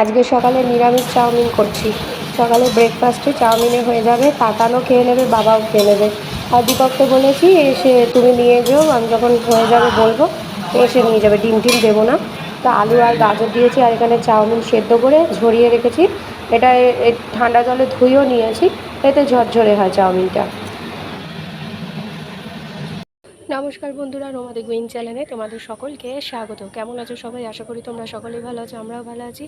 আজকে সকালে নিরামিষ চাউমিন করছি। সকালে ব্রেকফাস্টে চাউমিনে হয়ে যাবে, তাতানও খেয়ে নেবে, বাবাও খেয়ে নেবে। আর দীপককে বলেছি এসে তুমি নিয়ে যেও, আমি যখন হয়ে যাবে বলবো এসে নিয়ে যাবে, ডিম টিম দেবো না। তো আলু আর গাজর দিয়েছি, আর এখানে চাউমিন সেদ্ধ করে ঝরিয়ে রেখেছি। এটা ঠান্ডা জলে ধুয়েও নিয়েছি, এতে ঝরঝরে হয় চাউমিনটা। নমস্কার বন্ধুরা, রোমাদি গুইন চ্যানেলে তোমাদের সকলকে স্বাগত। কেমন আছো সবাই? আশা করি তোমরা সকলেই ভালো আছো, আমরাও ভালো আছি।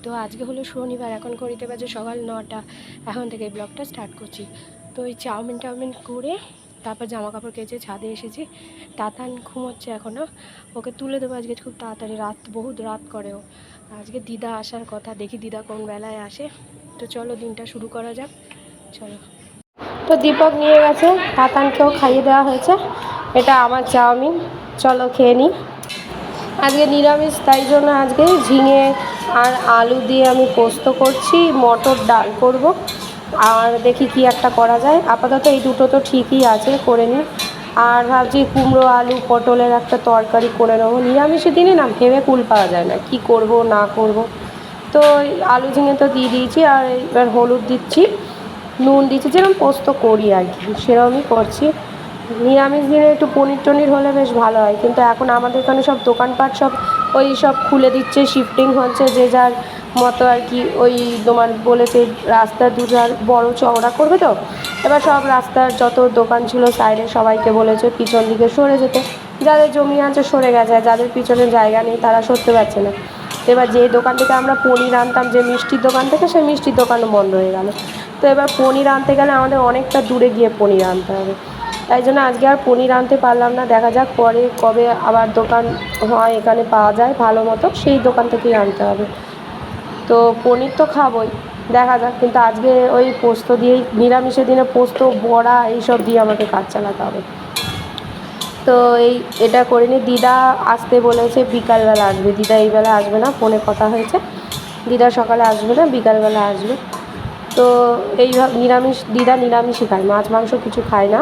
তো আজকে হলো শনিবার, এখন ঘড়িতে বাজে সকাল 9টা। এখন থেকে ব্লগটা স্টার্ট করছি। তো এই চাউমিন করে তারপর জামা কাপড় কেচে ছাদে এসেছি। তাতান ঘুমোচ্ছে এখনও, ওকে তুলে দেবো আজকে খুব তাড়াতাড়ি, বহুত রাত করেও। আজকে দিদা আসার কথা, দেখি দিদা কোন বেলায় আসে। তো চলো দিনটা শুরু করা যাক, চলো। তো দীপক নিয়ে গেছে, তাতানকেও খাইয়ে দেওয়া হয়েছে। এটা আমার চাউমিন, চলো খেয়ে নিই। আজকে নিরামিষ, তাই জন্য আজকে ঝিঙে আর আলু দিয়ে আমি পোস্ত করছি, মটর ডাল করব, আর দেখি কি একটা করা যায়। আপাতত এই দুটো তো ঠিকই আছে, করে নিই। আর ভাবছি কুমড়ো আলু পটলের একটা তরকারি করে নেবো। নিরামিষের দিনে না ভেবে কুল পাওয়া যায় না কি করব না করব। তো আলু ঝিঙে তো দিয়ে দিয়েছি, আর এবার হলুদ দিচ্ছি, নুন দিচ্ছি, যেরকম পোস্ত করি আর কি সেরকমই করছি। নিরামিষ দিনে একটু পনির টনির হলে বেশ ভালো হয়, কিন্তু এখন আমাদের এখানে সব দোকানপাট সব ওই সব খুলে দিচ্ছে, শিফটিং হচ্ছে যে যার মতো আর কি। ওই তোমার বলেছে রাস্তার দুধার বড় চওড়া করবে, তো এবার সব রাস্তার যত দোকান ছিল সাইডে সবাইকে বলেছে পিছন দিকে সরে যেতে। যাদের জমি আছে সরে গেছে, যাদের পিছনে জায়গা নেই তারা সরতে পারছে না। এবার যে দোকান থেকে আমরা পনির আনতাম, যে মিষ্টির দোকান থেকে, সেই মিষ্টির দোকানও বন্ধ হয়ে গেল। তো এবার পনির আনতে গেলে আমাদের অনেকটা দূরে গিয়ে পনির আনতে হবে, তাই জন্য আজকে আর পনির আনতে পারলাম না। দেখা যাক পরে কবে আবার দোকান হয় এখানে পাওয়া যায় ভালো মতো, সেই দোকান থেকেই আনতে হবে। তো পনির তো খাবোই, দেখা যাক। কিন্তু আজকে ওই পোস্ত দিয়েই, নিরামিষের দিনে পোস্ত বড়া এইসব দিয়ে আমাকে কাজ চালাতে হবে। তো এটা করে নি। দিদা আসতে বলেছে, বিকালবেলা আসবে। দিদা এই বেলা আসবে না, ফোনে কথা হয়েছে। দিদা সকালে আসবে না, বিকালবেলা আসবে। তো এইভাবে নিরামিষ, দিদা নিরামিষই খায়, মাছ মাংস কিছু খায় না।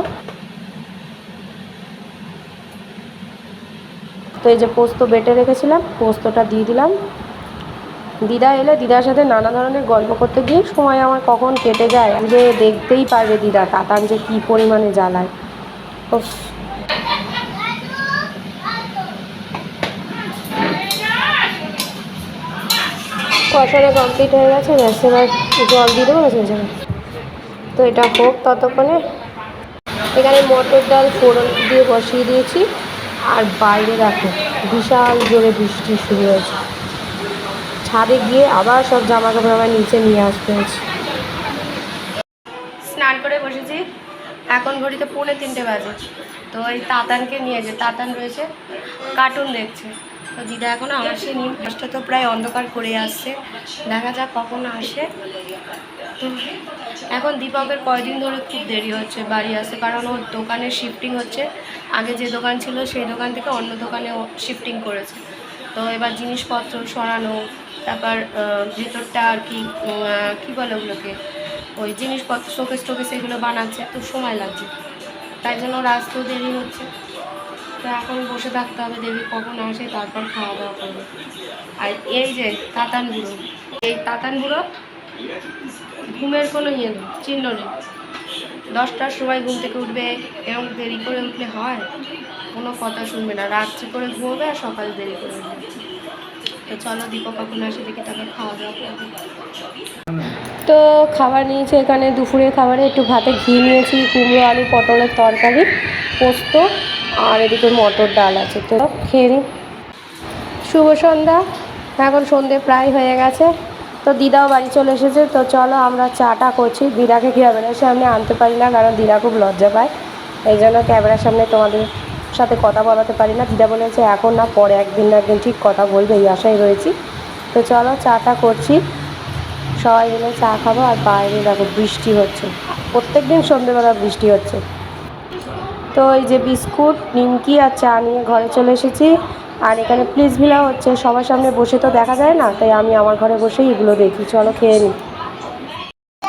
তো এই যে পোস্ত বেটে রেখেছিলাম, পোস্তটা দিয়ে দিলাম। দিদা এলে দিদার সাথে নানা ধরনের গল্প করতে গিয়ে সময় আমার কখন কেটে যায়, যে দেখতেই পারবে দিদা তাতান যে কী পরিমাণে জ্বালায়। কষানো কমপ্লিট হয়ে গেছে, ব্যাস এবার জল দিয়ে দেবো হয়েছে। তো এটা হোক ততক্ষণে। এখানে মটর ডাল ফোড়ন দিয়ে বসিয়ে দিয়েছি, আর বাইরে দেখো বিশাল জোরে বৃষ্টি শুরু হয়েছে। ছাদে গিয়ে আবার সব জামা কাপড় আবার নিচে নিয়ে আসতে হয়েছে। স্নান করে বসেছি, এখন ঘড়িতে 2:45 বাজে। তো এই তাতানকে নিয়ে যে তাতান রয়েছে, কার্টুন দেখছে। তো দিদা এখনও আসেনি, মাছটা তো প্রায় অন্ধকার করে আসছে, দেখা যাক কখন আসে। তো এখন দীপকের কয়দিন ধরে খুব দেরি হচ্ছে বাড়ি আসতে, কারণ ওর দোকানে শিফটিং হচ্ছে। আগে যে দোকান ছিল সেই দোকান থেকে অন্য দোকানে শিফটিং করেছে। তো এবার জিনিসপত্র সরানো, তারপর ভেতরটা আর কি কী বলে ওগুলোকে, ওই জিনিসপত্র শোকেস টোকেস এগুলো বানাচ্ছে, তো সময় লাগছে, তাই জন্য ওর আসতেও দেরি হচ্ছে। তো এখন বসে থাকতে হবে, দেবী কখন আসে, তারপর খাওয়া দাওয়া করবে। আর এই যে তাতান বুড়ো, এই তাতান বুড়ো ঘুমের কোনো ইয়ে নেই, চিহ্ন নেই। 10টার সময় ঘুম থেকে উঠবে, এরকম দেরি করে উঠলে হয়? কোনো কথা শুনবে না, রাত্রে করে ঘুমোবে আর সকালে দেরি করে উঠবে। তো চলো দীপক কখন আসে দেখি, তাকে খাওয়া দাওয়া করবে। তো খাবার নিয়েছি, এখানে দুপুরের খাবারে একটু ভাতে ঘি নিয়েছি, কুমড়ো আলু পটলের তরকারি, পোস্ত, আর এদিকে মটর ডাল আছে। তো খেয়ে নিই। শুভ সন্ধ্যা, এখন সন্ধে প্রায় হয়ে গেছে। তো দিদাও বাড়ি চলে এসেছে। তো চলো আমরা চাটা করছি। দিদাকে ক্যামেরার সামনে আনতে পারি না, কারণ দিদা খুব লজ্জা পায়, এই জন্য ক্যামেরার সামনে তোমাদের সাথে কথা বলাতে পারি না। দিদা বলেছে এখন না, পরে একদিন না একদিন ঠিক কথা বলবে, এই আশায় রয়েছি। তো চলো চাটা করছি, সবাই মিলে চা খাবো। আর বাইরে দেখো বৃষ্টি হচ্ছে, প্রত্যেক দিন সন্ধ্যেবেলা বৃষ্টি হচ্ছে। তো এই যে বিস্কুট, নিমকি আর চা নিয়ে ঘরে চলে এসেছি। আর এখানে প্লিজ ভিলা হচ্ছে, সবার সামনে বসে তো দেখা যায় না, তাই আমি আমার ঘরে বসেই এগুলো দেখি। চলো খেয়ে নিই।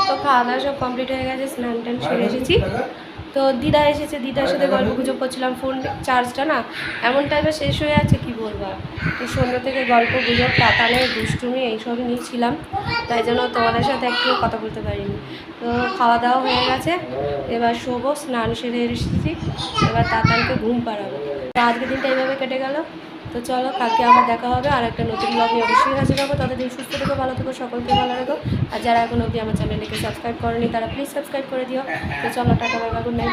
তো খাওয়া দাওয়া সব কমপ্লিট হয়ে গেছে, স্নান টান সেরে এসেছি। তো দিদা এসেছে, দিদার সাথে গল্প গুজব করছিলাম, ফোন চার্জটা না এমন টাইমে শেষ হয়ে যাচ্ছে কি বলবো আর। তো সন্ধ্যা থেকে গল্প গুজব তাতানে দুষ্টুমি এইসবই নিয়েছিলাম, তাই জন্য তোমাদের সাথে একটু কথা বলতে পারিনি। তো খাওয়া দাওয়া হয়ে গেছে, এবার শোবো, স্নান সেরে এসেছি, এবার তাতানকে ঘুম পাড়াবো। তো আজকের দিনটা এইভাবে কেটে গেল। তো চলো, কালকে আবার দেখা হবে আর একটা নতুন ব্লগ নিয়ে অবশ্যই হাজির হবো। ততদিন সুস্থ থেকো, ভালো থেকো, সকলকে ভালো রেখো। আর যারা এখন অবধি আমার চ্যানেলটিকে সাবস্ক্রাইব করেনি তারা প্লিজ সাবস্ক্রাইব করে দিও। তো চলো, tata, bye bye, good night.